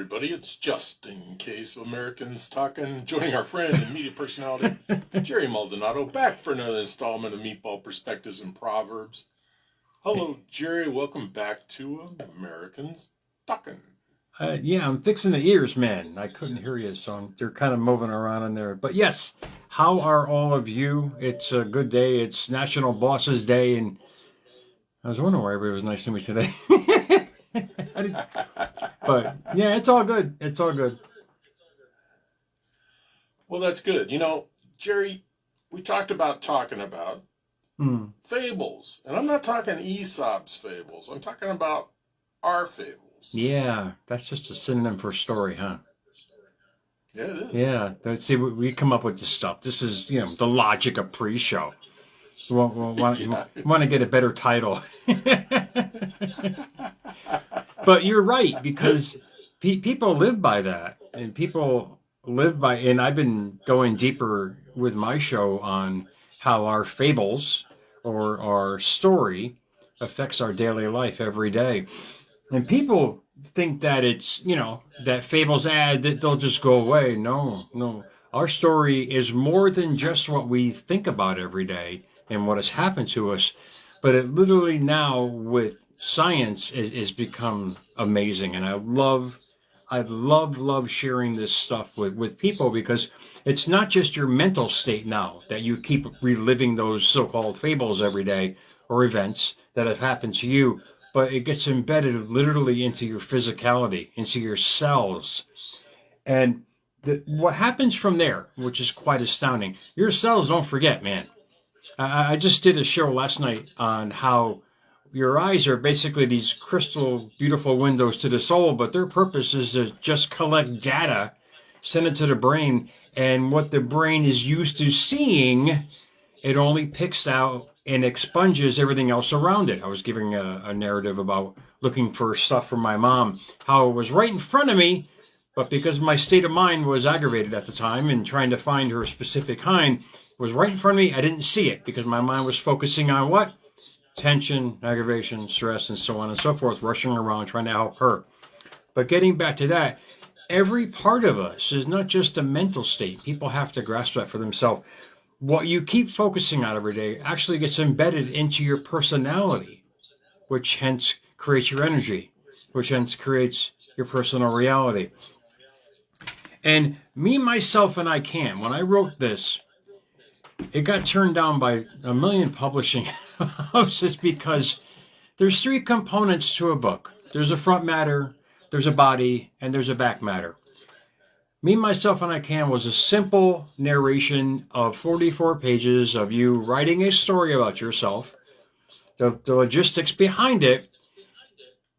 everybody. It's just in case Americans talking, joining our friend and media personality, Jerry Maldonado, back for another installment of Meatball Perspectives and Proverbs. Hello, Jerry. Welcome back to Americans Talking. Yeah, I'm fixing the ears, man. I couldn't hear you, so they're kind of moving around in there. But yes, how are all of you? It's a good day. It's National Bosses Day, and I was wondering why everybody was nice to me today. But yeah, it's all good. It's all good. Well, that's good. You know, Jerry, we talked about fables. And I'm not talking Aesop's fables. I'm talking about our fables. Yeah, that's just a synonym for story, huh? Yeah, it is. Yeah, see, we come up with this stuff. This is, the logic of pre-show. You want to get a better title. But you're right, because people live by that, and and I've been going deeper with my show on how our fables or our story affects our daily life every day. And people think that it's, that fables that they'll just go away. No. Our story is more than just what we think about every day and what has happened to us, but it literally now with science is become amazing. And I love sharing this stuff with people, because it's not just your mental state now that you keep reliving those so-called fables every day or events that have happened to you, but it gets embedded literally into your physicality, into your cells. And what happens from there, which is quite astounding, your cells don't forget, man. I just did a show last night on how your eyes are basically these crystal, beautiful windows to the soul, but their purpose is to just collect data, send it to the brain, and what the brain is used to seeing, it only picks out and expunges everything else around it. I was giving a narrative about looking for stuff from my mom, how it was right in front of me, but because my state of mind was aggravated at the time and trying to find her specific kind, was right in front of me. I didn't see it because my mind was focusing on what? Tension, aggravation, stress, and so on and so forth, rushing around trying to help her. But getting back to that, every part of us is not just a mental state. People have to grasp that for themselves. What you keep focusing on every day actually gets embedded into your personality, which hence creates your energy, which hence creates your personal reality. And me, myself, and I can. When I wrote this, it got turned down by a million publishing houses because there's three components to a book. There's a front matter, there's a body, and there's a back matter. Me, Myself, and I Can was a simple narration of 44 pages of you writing a story about yourself, the logistics behind it,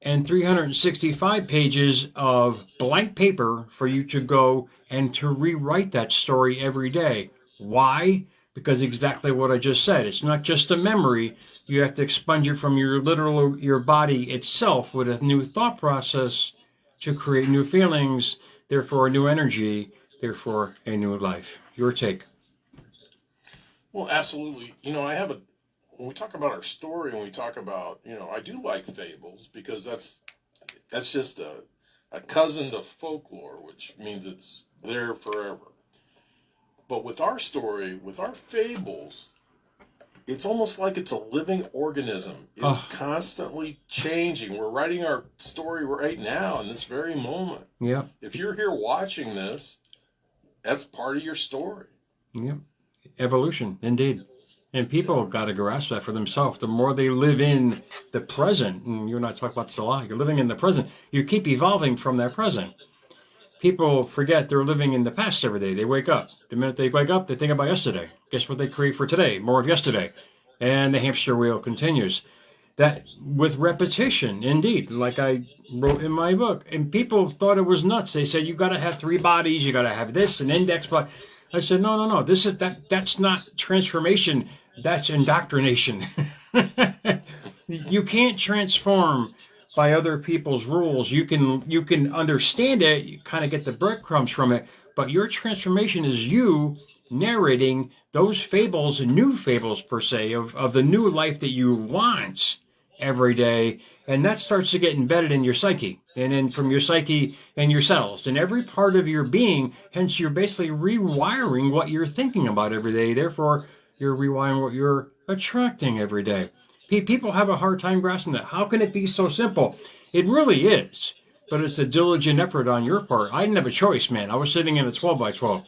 and 365 pages of blank paper for you to go and to rewrite that story every day. Why? Because exactly what I just said. It's not just a memory. You have to expunge it from your body itself with a new thought process to create new feelings, therefore a new energy, therefore a new life. Your take. Well, absolutely. When we talk about our story and we talk about, I do like fables because that's just a cousin to folklore, which means it's there forever. But with our story, with our fables, it's almost like it's a living organism. It's constantly changing. We're writing our story right now in this very moment. Yeah. If you're here watching this, that's part of your story. Yeah. Evolution, indeed. And people got to grasp that for themselves. The more they live in the present, and you and I talk about this a lot, you're living in the present, you keep evolving from that present. People forget they're living in the past every day. They wake up. The minute they wake up, they think about yesterday. Guess what they create for today? More of yesterday. And the hamster wheel continues. That with repetition, indeed, like I wrote in my book. And people thought it was nuts. They said, you got to have 3 bodies. You got to have this, an index body. I said, no. That's not transformation. That's indoctrination. You can't transform by other people's rules. You can understand it, you kind of get the breadcrumbs from it, but your transformation is you narrating those fables, new fables per se, of the new life that you want every day. And that starts to get embedded in your psyche. And then from your psyche and your cells and every part of your being, hence you're basically rewiring what you're thinking about every day. Therefore, you're rewiring what you're attracting every day. People have a hard time grasping that. How can it be so simple? It really is. But it's a diligent effort on your part. I didn't have a choice, man. I was sitting in a 12 by 12.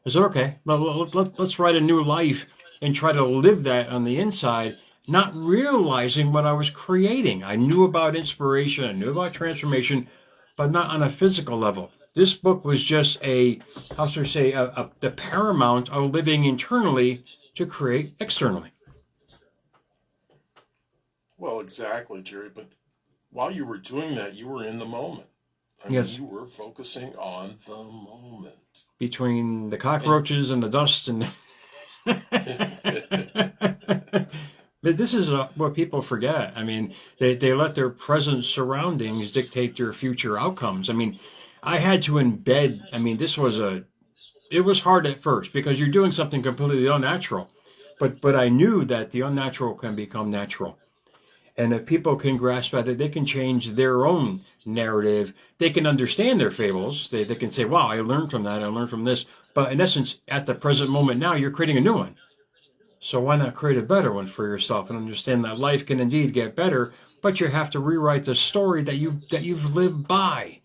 I said, okay, let's write a new life and try to live that on the inside, not realizing what I was creating. I knew about inspiration, I knew about transformation, but not on a physical level. This book was just the paramount of living internally to create externally. Well, exactly, Jerry. But while you were doing that, you were in the moment. I mean, Yes. you were focusing on the moment. Between the cockroaches and the dust and but this is what people forget. I mean, they let their present surroundings dictate their future outcomes. I mean, I had to embed, I mean, it was hard at first because you're doing something completely unnatural. But I knew that the unnatural can become natural. And if people can grasp that, they can change their own narrative. They can understand their fables. They can say, wow, I learned from that. I learned from this. But in essence, at the present moment now, you're creating a new one. So why not create a better one for yourself and understand that life can indeed get better, but you have to rewrite the story that you've lived by.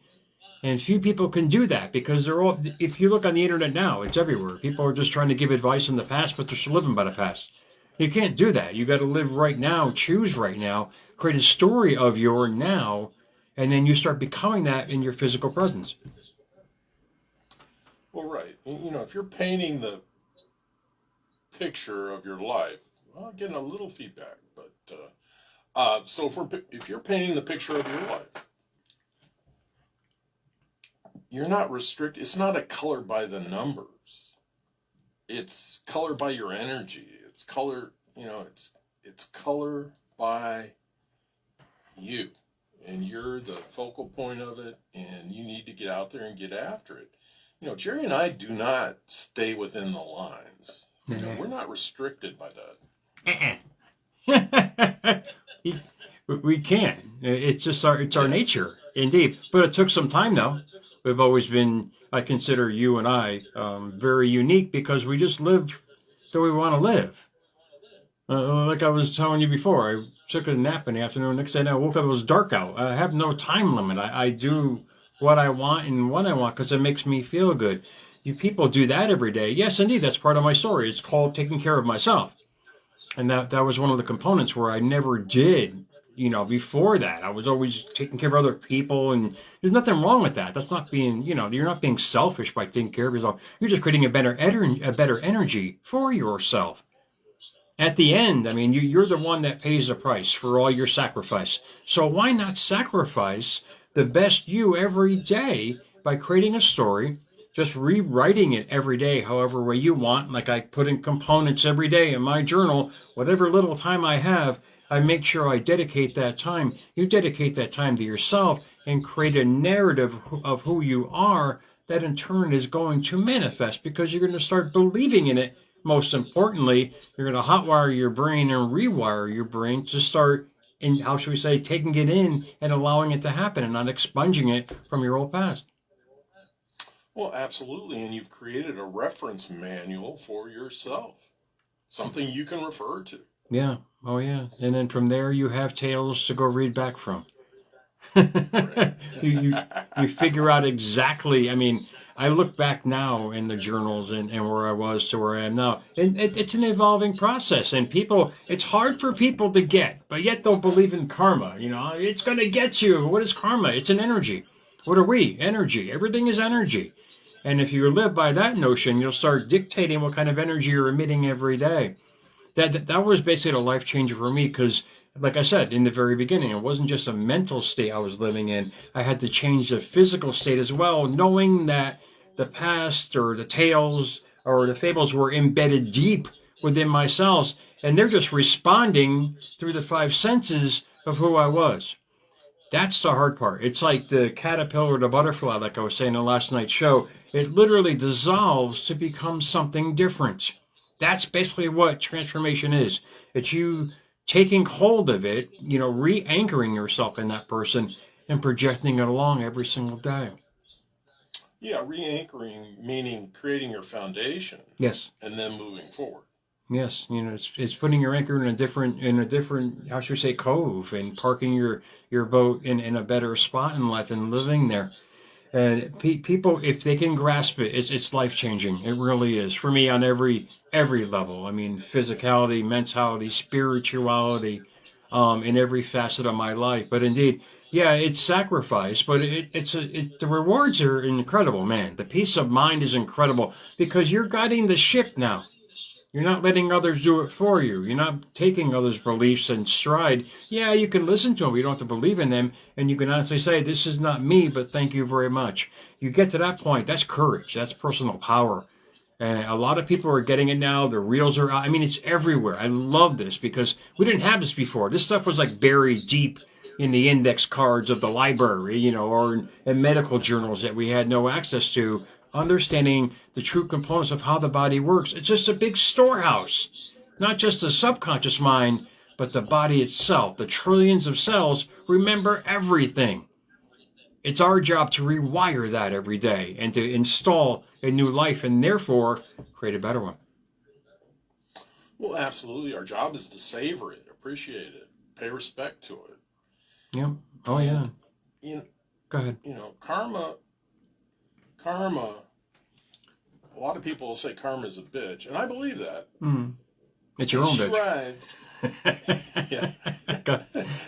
And few people can do that because if you look on the internet now, it's everywhere. People are just trying to give advice in the past, but they're still living by the past. You can't do that. You got to live right now, choose right now, create a story of your now, and then you start becoming that in your physical presence. Well, right. If you're painting the picture of your life, well, I'm getting a little feedback, but so if you're painting the picture of your life, you're not restricted. It's not a color by the numbers. It's color by your energy. It's color, it's color by you. And you're the focal point of it, and you need to get out there and get after it. Jerry and I do not stay within the lines. We're not restricted by that. We can. It's just our nature, indeed. But it took some time, though. We've always been, I consider you and I very unique because we just live the way we want to live. Like I was telling you before, I took a nap in the afternoon. Next day I woke up, it was dark out. I have no time limit. I do what I want and when I want because it makes me feel good. You people do that every day. Yes, indeed, that's part of my story. It's called taking care of myself. And that was one of the components where I never did, before that. I was always taking care of other people, and there's nothing wrong with that. That's not being, you're not being selfish by taking care of yourself. You're just creating a better energy for yourself. At the end, I mean, you're the one that pays the price for all your sacrifice. So why not sacrifice the best you every day by creating a story, just rewriting it every day, however way you want. Like I put in components every day in my journal, whatever little time I have, I make sure I dedicate that time. You dedicate that time to yourself and create a narrative of who you are that in turn is going to manifest because you're going to start believing in it. Most importantly, you're going to hotwire your brain and rewire your brain to start, how should we say, taking it in and allowing it to happen and not expunging it from your old past. Well, absolutely. And you've created a reference manual for yourself, something you can refer to. Yeah. Oh, yeah. And then from there, you have tales to go read back from. you figure out exactly. I mean, I look back now in the journals and where I was to where I am now. And it's an evolving process. And it's hard for people to get, but yet they'll believe in karma. It's going to get you. What is karma? It's an energy. What are we? Energy. Everything is energy. And if you live by that notion, you'll start dictating what kind of energy you're emitting every day. That was basically a life changer for me because, like I said, in the very beginning, it wasn't just a mental state I was living in. I had to change the physical state as well, knowing that the past or the tales or the fables were embedded deep within my cells, and they're just responding through the five senses of who I was. That's the hard part. It's like the caterpillar or the butterfly, like I was saying in last night's show. It literally dissolves to become something different. That's basically what transformation is. It's you taking hold of it, re-anchoring yourself in that person and projecting it along every single day. Yeah, re-anchoring meaning creating your foundation. Yes. And then moving forward. Yes, it's putting your anchor in a different how should we say cove, and parking your boat in a better spot in life and living there. And people, if they can grasp it, it's life changing. It really is for me on every level. I mean, physicality, mentality, spirituality, in every facet of my life. But indeed, yeah, it's sacrifice, but the rewards are incredible, man. The peace of mind is incredible because you're guiding the ship now. You're not letting others do it for you. You're not taking others' beliefs in stride. Yeah, you can listen to them. You don't have to believe in them. And you can honestly say, this is not me, but thank you very much. You get to that point. That's courage. That's personal power. And a lot of people are getting it now. The reels are out. I mean, it's everywhere. I love this because we didn't have this before. This stuff was like buried deep in the index cards of the library, or in medical journals that we had no access to. Understanding the true components of how the body works. It's just a big storehouse, not just the subconscious mind, but the body itself. The trillions of cells remember everything. It's our job to rewire that every day and to install a new life and therefore create a better one. Well, absolutely. Our job is to savor it, appreciate it, pay respect to it. Yep. Oh, and, yeah. Go ahead. Karma, a lot of people will say karma is a bitch, and I believe that. Mm. It's your own bitch. Rides. Yeah. Go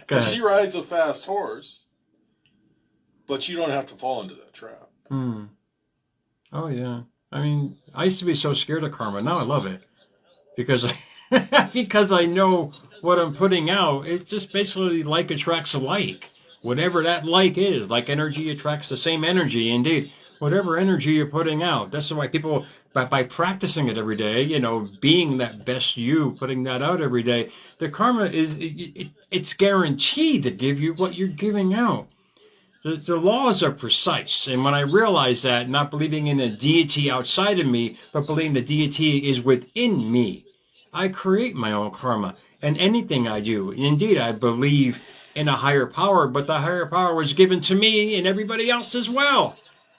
ahead. She rides a fast horse, but you don't have to fall into that trap. Mm. Oh, yeah. I mean, I used to be so scared of karma. Now I love it because I know what I'm putting out. It's just basically like attracts like. Whatever that like is, like energy attracts the same energy. Indeed, whatever energy you're putting out. That's why people, by practicing it every day, being that best you, putting that out every day, the karma it's guaranteed to give you what you're giving out. The laws are precise. And when I realize that, not believing in a deity outside of me, but believing the deity is within me, I create my own karma. And anything I do, indeed, I believe in a higher power, but the higher power was given to me and everybody else as well.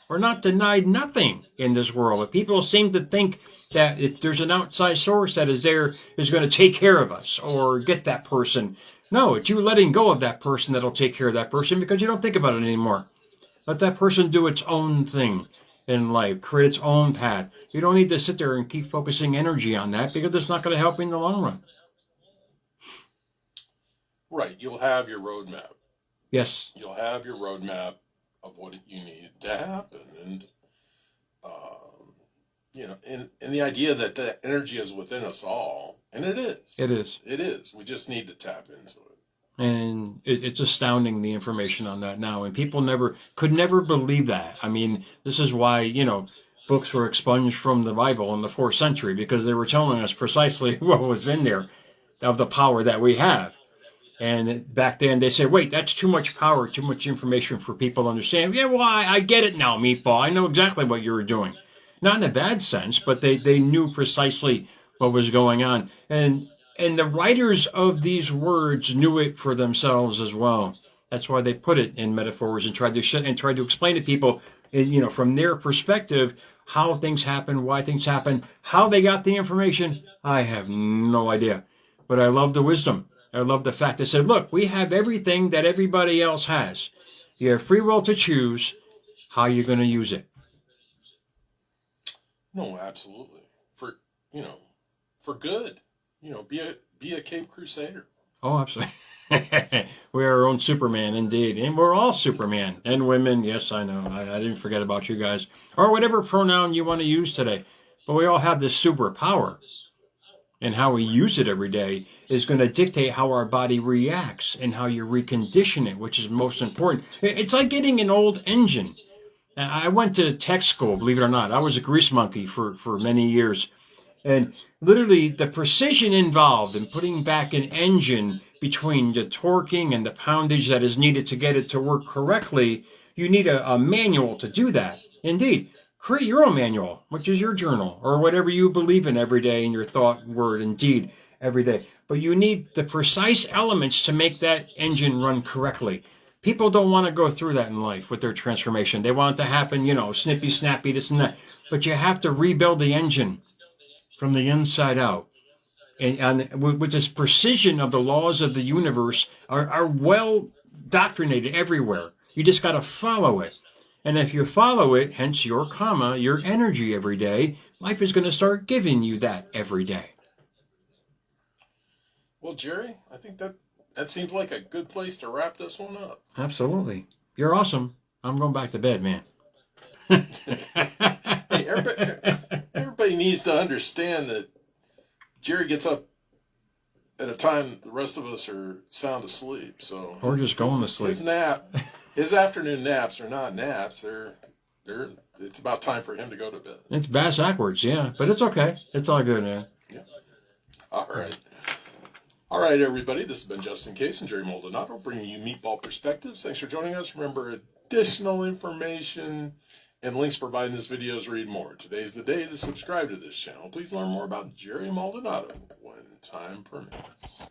We're not denied nothing in this world. If people seem to think that if there's an outside source that is going to take care of us or get that person. No, it's you letting go of that person that'll take care of that person because you don't think about it anymore. Let that person do its own thing in life, create its own path. You don't need to sit there and keep focusing energy on that because it's not going to help you in the long run. Right, you'll have your roadmap. Yes. You'll have your roadmap of what you need to happen, and and the idea that that energy is within us all, and it is. It is. It is. We just need to tap into it. And it's astounding the information on that now, and people could never believe that. I mean, this is why books were expunged from the Bible in the 4th century because they were telling us precisely what was in there of the power that we have. And back then they said, wait, that's too much power, too much information for people to understand. Yeah, well, I get it now, Meatball. I know exactly what you were doing. Not in a bad sense, but they knew precisely what was going on. And the writers of these words knew it for themselves as well. That's why they put it in metaphors and tried to explain to people, from their perspective, how things happen, why things happen, how they got the information. I have no idea. But I love the wisdom. I love the fact they said, look, we have everything that everybody else has. You have free will to choose how you're going to use it. No, absolutely. For good. Be a Cape Crusader. Oh, absolutely. We are our own Superman, indeed. And we're all Superman. And women, yes, I know. I didn't forget about you guys. Or whatever pronoun you want to use today. But we all have this superpower. And how we use it every day is going to dictate how our body reacts and how you recondition it, which is most important. It's like getting an old engine. I went to tech school, believe it or not. I was a grease monkey for many years. And literally the precision involved in putting back an engine between the torquing and the poundage that is needed to get it to work correctly, you need a manual to do that. Indeed. Create your own manual, which is your journal, or whatever you believe in every day in your thought, word, and deed every day. but you need the precise elements to make that engine run correctly. People don't want to go through that in life with their transformation. They want it to happen, snippy, snappy, this and that. But you have to rebuild the engine from the inside out. And with this precision of the laws of the universe are well doctrinated everywhere. You just got to follow it. And if you follow it, hence your karma, your energy every day, life is going to start giving you that every day. Well, Jerry, I think that seems like a good place to wrap this one up. Absolutely. You're awesome. I'm going back to bed, man. Hey, everybody needs to understand that Jerry gets up at a time the rest of us are sound asleep. So or just going to sleep. His afternoon naps are not naps. It's about time for him to go to bed. It's bass backwards, yeah, but it's okay. It's all good, man. Yeah. All right. All right, everybody. This has been Justin Case and Jerry Maldonado bringing you Meatball Perspectives. Thanks for joining us. Remember, additional information and links provided in this video is read more. Today's the day to subscribe to this channel. Please learn more about Jerry Maldonado when time permits.